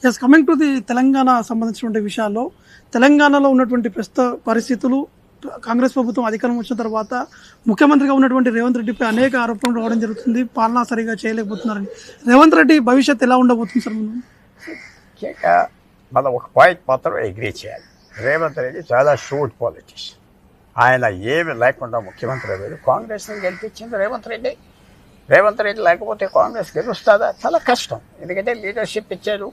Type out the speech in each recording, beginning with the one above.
Yes, coming to the Telangana సంబంధించినటువంటి విషయాల్లో తెలంగాణలో ఉన్నటువంటి ప్రస్తుత పరిస్థితులు, కాంగ్రెస్ ప్రభుత్వం అధికారం వచ్చిన తర్వాత ముఖ్యమంత్రిగా ఉన్నటువంటి రేవంత్ రెడ్డిపై అనేక ఆరోపణలు రావడం జరుగుతుంది. పాలన సరిగా చేయలేకపోతున్నారని. రేవంత్ రెడ్డి భవిష్యత్ ఎలా ఉండబోతుంది సార్? ముఖ్యంగా మనం ఒక పాయింట్ మాత్రం అగ్రీ చేయాలి. రేవంత్ రెడ్డి చాలా షూట్ పాలిటిషియన్. ఆయన ఏమి లేకుండా ముఖ్యమంత్రి అయ్యారు. కాంగ్రెస్ని గెలిపించింది రేవంత్ రెడ్డి. రేవంత్ రెడ్డి లేకపోతే కాంగ్రెస్ గెలుస్తుందా? చాలా కష్టం. ఎందుకంటే లీడర్షిప్ ఇచ్చారు,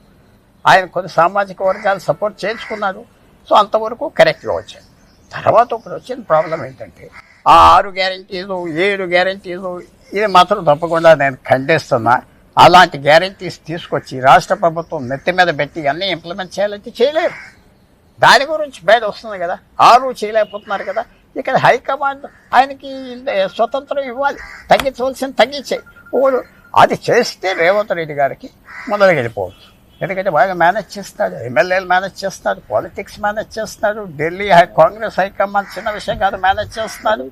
ఆయన కొన్ని సామాజిక వర్గాలు సపోర్ట్ చేయించుకున్నారు. సో అంతవరకు కరెక్ట్గా వచ్చారు. తర్వాత ఇప్పుడు వచ్చిన ప్రాబ్లం ఏంటంటే ఆ 6 గ్యారెంటీలు 7 గ్యారెంటీలు ఇది మాత్రం తప్పకుండా నేను ఖండిస్తున్నా. అలాంటి గ్యారెంటీస్ తీసుకొచ్చి రాష్ట్ర ప్రభుత్వం నెత్తి మీద పెట్టి అన్నీ ఇంప్లిమెంట్ చేయాలంటే చేయలేరు. దాని గురించి బయట వస్తుంది కదా, 6 చేయలేకపోతున్నారు కదా. ఇక్కడ హైకమాండ్ ఆయనకి స్వతంత్రం ఇవ్వాలి, తగ్గించవలసిన తగ్గించాయి. అది చేస్తే రేవంత్ రెడ్డి గారికి మొదలు వెళ్ళిపోవచ్చు. ఎందుకంటే బాగా మేనేజ్ చేస్తాడు, ఎమ్మెల్యేలు మేనేజ్ చేస్తాడు, పాలిటిక్స్ మేనేజ్ చేస్తాడు, ఢిల్లీ కాంగ్రెస్ హైకమాండ్ చిన్న విషయం కాదు మేనేజ్ చేస్తాడు.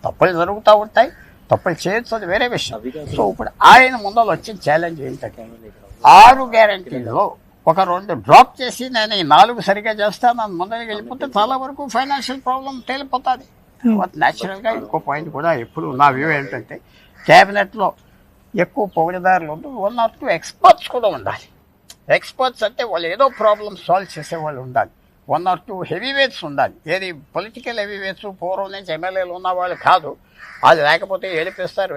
తప్పులు జరుగుతూ ఉంటాయి, తప్పులు చేయొచ్చు, అది వేరే విషయం. సో ఇప్పుడు ఆయన ముందర వచ్చిన ఛాలెంజ్ ఏంటంటే 6 గ్యారెంటీలో ఒక 2 డ్రాప్ చేసి నేను ఈ 4 సరిగా చేస్తాను అని ముందరికి వెళ్ళిపోతే చాలా వరకు ఫైనాన్షియల్ ప్రాబ్లం తేలిపోతుంది. న్యాచురల్గా ఇంకో పాయింట్ కూడా ఎప్పుడు నా వ్యూ ఏంటంటే క్యాబినెట్లో ఎక్కువ పొగిడిదారులు 1 or 2 ఎక్స్పర్ట్స్ కూడా ఉండాలి. ఎక్స్పర్ట్స్ అంటే వాళ్ళు ఏదో ప్రాబ్లమ్ సాల్వ్ చేసేవాళ్ళు ఉండాలి. 1 or 2 హెవీ వెయిట్స్ ఉండాలి. ఏది పొలిటికల్ హెవీ వెయిట్స్ పూర్వం నుంచి ఎమ్మెల్యేలు ఉన్నవాళ్ళు కాదు. అది లేకపోతే ఏడిపిస్తారు.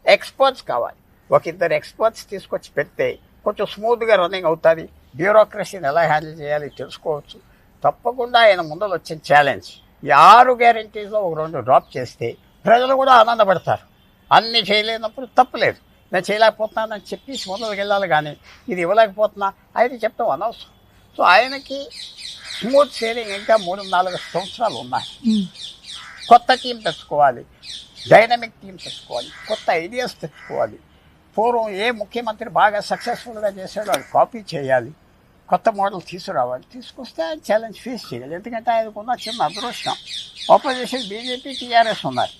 ఎక్స్పర్ట్స్ కావాలి. 1-2 ఎక్స్పర్ట్స్ తీసుకొచ్చి పెడితే కొంచెం స్మూత్గా రన్నింగ్ అవుతుంది. బ్యూరోక్రసీని ఎలా హ్యాండిల్ చేయాలి తెలుసుకోవచ్చు. తప్పకుండా ఆయన ముందర వచ్చిన ఛాలెంజ్ ఈ 6 గ్యారెంటీస్లో ఒక 2 డ్రాప్ చేస్తే ప్రజలు కూడా ఆనందపడతారు. అన్నీ చేయలేనప్పుడు తప్పులేదు, నేను చేయలేకపోతున్నానని చెప్పి ముందరికి వెళ్ళాలి. కానీ ఇది ఇవ్వలేకపోతున్నా ఆయన చెప్తాం అనవసరం. సో ఆయనకి స్మూత్ సేలింగ్ ఇంకా 3-4 సంవత్సరాలు ఉన్నాయి. కొత్త టీం తెచ్చుకోవాలి, డైనమిక్ టీం తెచ్చుకోవాలి, కొత్త ఐడియాస్ తెచ్చుకోవాలి. పూర్వం ఏ ముఖ్యమంత్రి బాగా సక్సెస్ఫుల్గా చేశాడో అది కాపీ చేయాలి, కొత్త మోడల్ తీసుకురావాలి. తీసుకొస్తే ఆయన ఛాలెంజ్ ఫేస్ చేయాలి. ఎందుకంటే ఆయనకున్న చిన్న అదృష్టం ఆపోజిషన్ బీజేపీ, టీఆర్ఎస్ ఉన్నాయి.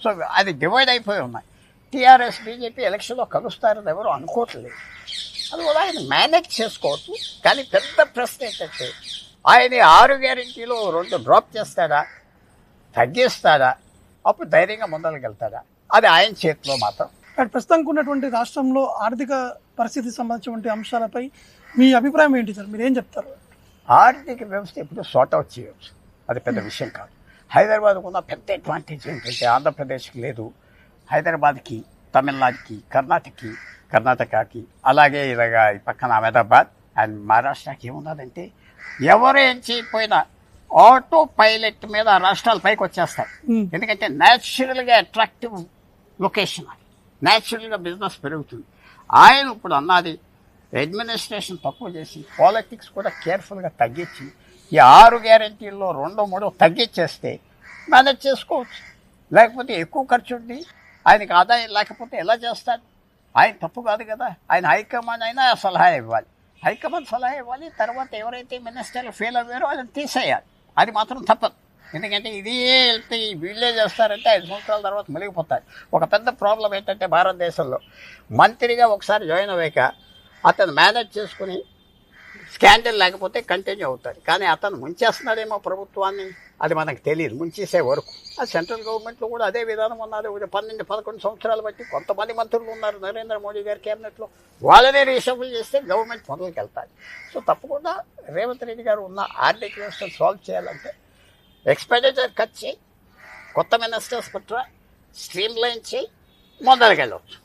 సో అది డివైడ్ అయిపోయి ఉన్నాయి. టీఆర్ఎస్ బీజేపీ ఎలక్షన్లో కలుస్తారని ఎవరు అనుకోవట్లేదు. అది కూడా ఆయన మేనేజ్ చేసుకోవచ్చు. కానీ పెద్ద ప్రశ్న ఏంటంటే ఆయన 6 గ్యారెంటీలో 2 డ్రాప్ చేస్తాడా, తగ్గిస్తాడా, అప్పుడు ధైర్యంగా ముందరికి వెళ్తాడా, అది ఆయన చేతిలో మాత్రం. ప్రస్తుతానికి ఉన్నటువంటి రాష్ట్రంలో ఆర్థిక పరిస్థితికి సంబంధించినటువంటి అంశాలపై మీ అభిప్రాయం ఏంటి సార్? మీరు ఏం చెప్తారు? ఆర్థిక వ్యవస్థ ఎప్పుడు సార్ట్ అవుట్ చేయవచ్చు, అది పెద్ద విషయం కాదు. హైదరాబాద్కు ఉన్న పెద్ద అడ్వాంటేజ్ ఏంటంటే ఆంధ్రప్రదేశ్కి లేదు, హైదరాబాద్కి, తమిళనాడుకి, కర్ణాటకకి, అలాగే ఇలాగా ఈ పక్కన అహ్మదాబాద్ అండ్ మహారాష్ట్రకి ఏమున్నదంటే ఎవరేం చేయకపోయినా ఆటో పైలట్ మీద రాష్ట్రాలు పైకి వచ్చేస్తాయి. ఎందుకంటే న్యాచురల్గా అట్రాక్టివ్ లొకేషన్, అది న్యాచురల్గా బిజినెస్ పెరుగుతుంది. ఆయన ఇప్పుడు అన్నది అడ్మినిస్ట్రేషన్ తక్కువ చేసి పాలిటిక్స్ కూడా కేర్ఫుల్గా తగ్గించి ఈ 6 గ్యారెంటీల్లో 2-3 తగ్గించేస్తే మేనేజ్ చేసుకోవచ్చు. లేకపోతే ఎక్కువ ఖర్చు ఉండి ఆయనకి ఆదాయం లేకపోతే ఎలా చేస్తాడు? ఆయన తప్పు కాదు కదా. ఆయన హైకమాండ్ అయినా సలహా ఇవ్వాలి, హైకమాండ్ సలహా ఇవ్వాలి. తర్వాత ఎవరైతే మినిస్టర్లు ఫెయిల్ అయ్యారో వాళ్ళని తీసేయాలి. అది మాత్రం తప్పదు. ఎందుకంటే ఇదే వెళ్తే వీళ్ళే చేస్తారంటే 5 సంవత్సరాల తర్వాత మెలిగిపోతారు. ఒక పెద్ద ప్రాబ్లం ఏంటంటే భారతదేశంలో మంత్రిగా ఒకసారి జాయిన్ అయ్యాక అతను మేనేజ్ చేసుకుని స్కాండల్ లేకపోతే కంటిన్యూ అవుతారు. కానీ అతను ముంచేస్తున్నాడేమో ప్రభుత్వాన్ని, అది మనకు తెలియదు ముంచేసే వరకు. ఆ సెంట్రల్ గవర్నమెంట్లో కూడా అదే విధానం ఉన్నది. 12-11 సంవత్సరాలు బట్టి కొంతమంది మంత్రులు ఉన్నారు నరేంద్ర మోడీ గారి క్యాబినెట్లో, వాళ్ళనే రీషఫుల్ చేస్తే గవర్నమెంట్ మొదలుకి వెళ్తారు. సో తప్పకుండా రేవంత్ రెడ్డి గారు ఉన్న ఆర్థిక వ్యవస్థను సాల్వ్ చేయాలంటే ఎక్స్పెండిచర్ కట్ చేయి, కొత్త మినిస్టర్స్ పట్ల స్ట్రీమ్ లైన్ చేయి, మొదలుకెళ్ళవచ్చు.